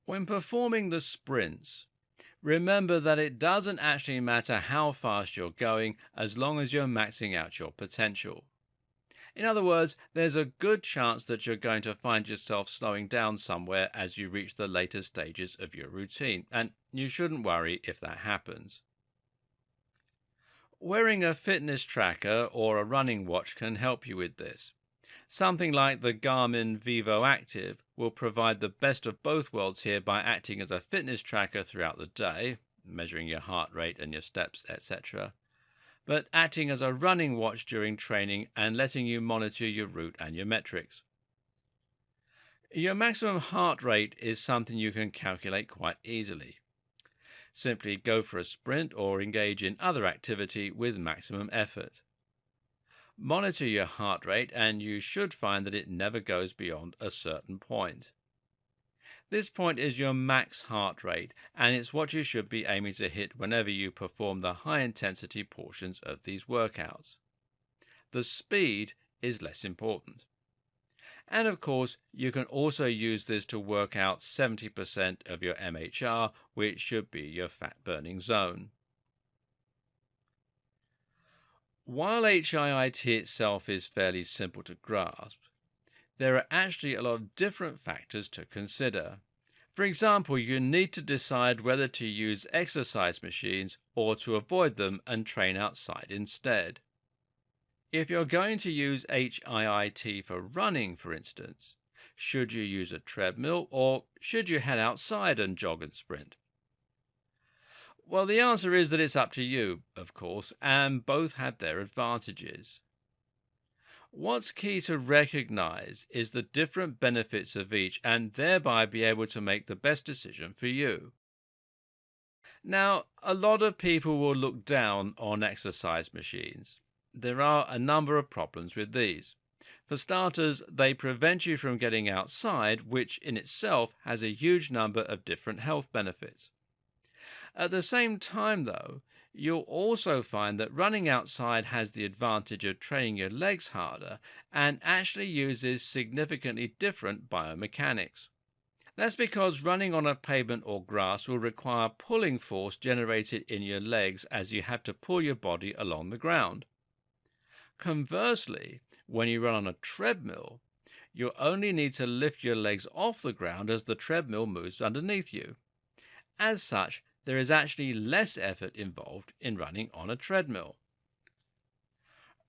When performing the sprints, remember that it doesn't actually matter how fast you're going as long as you're maxing out your potential. In other words, there's a good chance that you're going to find yourself slowing down somewhere as you reach the later stages of your routine, and you shouldn't worry if that happens. Wearing a fitness tracker or a running watch can help you with this. Something like the Garmin Vivo Active will provide the best of both worlds here by acting as a fitness tracker throughout the day, measuring your heart rate and your steps, etc., but acting as a running watch during training and letting you monitor your route and your metrics. Your maximum heart rate is something you can calculate quite easily. Simply go for a sprint or engage in other activity with maximum effort. Monitor your heart rate and you should find that it never goes beyond a certain point. This point is your max heart rate, and it's what you should be aiming to hit whenever you perform the high-intensity portions of these workouts. The speed is less important. And of course, you can also use this to work out 70% of your MHR, which should be your fat-burning zone. While HIIT itself is fairly simple to grasp, there are actually a lot of different factors to consider. For example, you need to decide whether to use exercise machines or to avoid them and train outside instead. If you're going to use HIIT for running, for instance, should you use a treadmill or should you head outside and jog and sprint? Well, the answer is that it's up to you, of course, and both have their advantages. What's key to recognize is the different benefits of each and thereby be able to make the best decision for you. Now, a lot of people will look down on exercise machines. There are a number of problems with these. For starters, they prevent you from getting outside, which in itself has a huge number of different health benefits. At the same time, though, you'll also find that running outside has the advantage of training your legs harder and actually uses significantly different biomechanics. That's because running on a pavement or grass will require pulling force generated in your legs as you have to pull your body along the ground. Conversely, when you run on a treadmill, you only need to lift your legs off the ground as the treadmill moves underneath you. As such, there is actually less effort involved in running on a treadmill.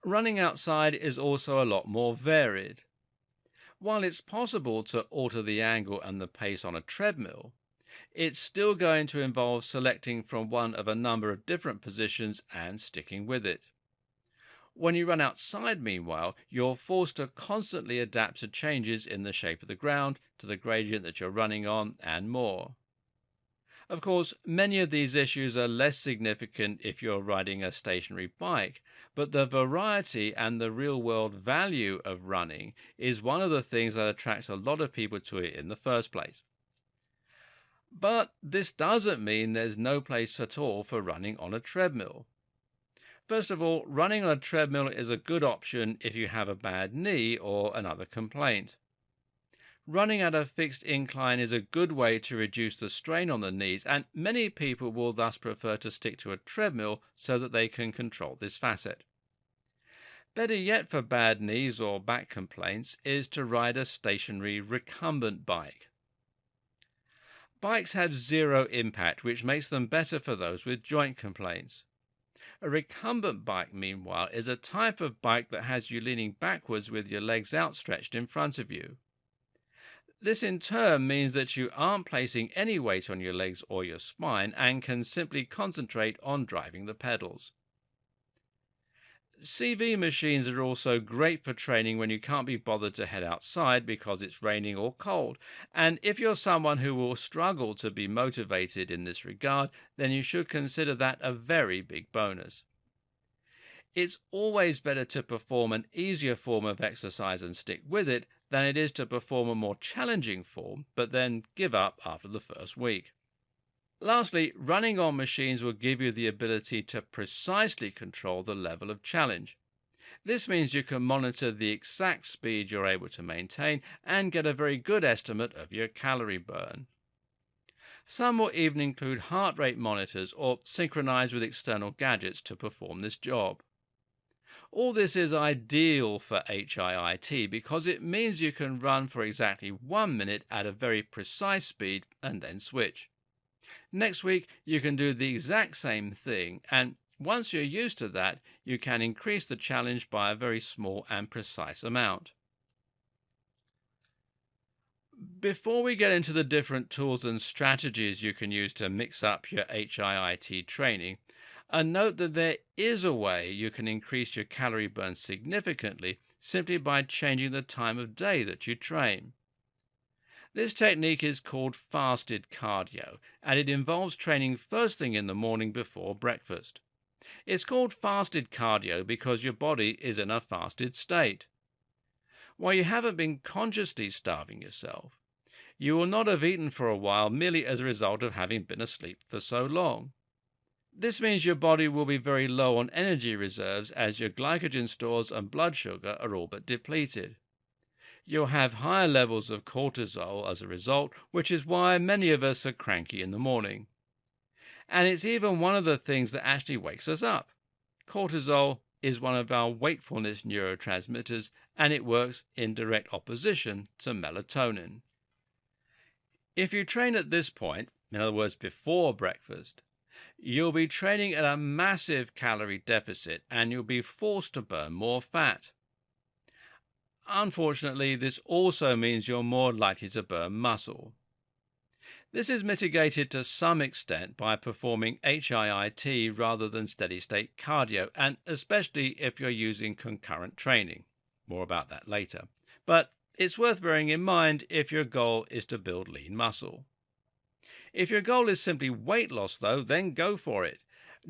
Running outside is also a lot more varied. While it's possible to alter the angle and the pace on a treadmill, it's still going to involve selecting from one of a number of different positions and sticking with it. When you run outside, meanwhile, you're forced to constantly adapt to changes in the shape of the ground, to the gradient that you're running on, and more. Of course, many of these issues are less significant if you're riding a stationary bike, but the variety and the real-world value of running is one of the things that attracts a lot of people to it in the first place. But this doesn't mean there's no place at all for running on a treadmill. First of all, running on a treadmill is a good option if you have a bad knee or another complaint. Running at a fixed incline is a good way to reduce the strain on the knees, and many people will thus prefer to stick to a treadmill so that they can control this facet. Better yet for bad knees or back complaints is to ride a stationary recumbent bike. Bikes have zero impact, which makes them better for those with joint complaints. A recumbent bike, meanwhile, is a type of bike that has you leaning backwards with your legs outstretched in front of you. This in turn means that you aren't placing any weight on your legs or your spine and can simply concentrate on driving the pedals. CV machines are also great for training when you can't be bothered to head outside because it's raining or cold, and if you're someone who will struggle to be motivated in this regard, then you should consider that a very big bonus. It's always better to perform an easier form of exercise and stick with it than it is to perform a more challenging form but then give up after the first week. Lastly, running on machines will give you the ability to precisely control the level of challenge. This means you can monitor the exact speed you're able to maintain and get a very good estimate of your calorie burn. Some will even include heart rate monitors or synchronize with external gadgets to perform this job. All this is ideal for HIIT because it means you can run for exactly 1 minute at a very precise speed and then switch. Next week, you can do the exact same thing, and once you're used to that, you can increase the challenge by a very small and precise amount. Before we get into the different tools and strategies you can use to mix up your HIIT training, note that there is a way you can increase your calorie burn significantly simply by changing the time of day that you train. This technique is called fasted cardio, and it involves training first thing in the morning before breakfast. It's called fasted cardio because your body is in a fasted state. While you haven't been consciously starving yourself, you will not have eaten for a while merely as a result of having been asleep for so long. This means your body will be very low on energy reserves as your glycogen stores and blood sugar are all but depleted. You'll have higher levels of cortisol as a result, which is why many of us are cranky in the morning. And it's even one of the things that actually wakes us up. Cortisol is one of our wakefulness neurotransmitters, and it works in direct opposition to melatonin. If you train at this point, in other words before breakfast, you'll be training at a massive calorie deficit and you'll be forced to burn more fat. Unfortunately, this also means you're more likely to burn muscle. This is mitigated to some extent by performing HIIT rather than steady-state cardio, and especially if you're using concurrent training. More about that later. But it's worth bearing in mind if your goal is to build lean muscle. If your goal is simply weight loss, though, then go for it.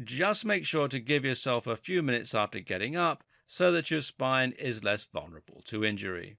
Just make sure to give yourself a few minutes after getting up so that your spine is less vulnerable to injury.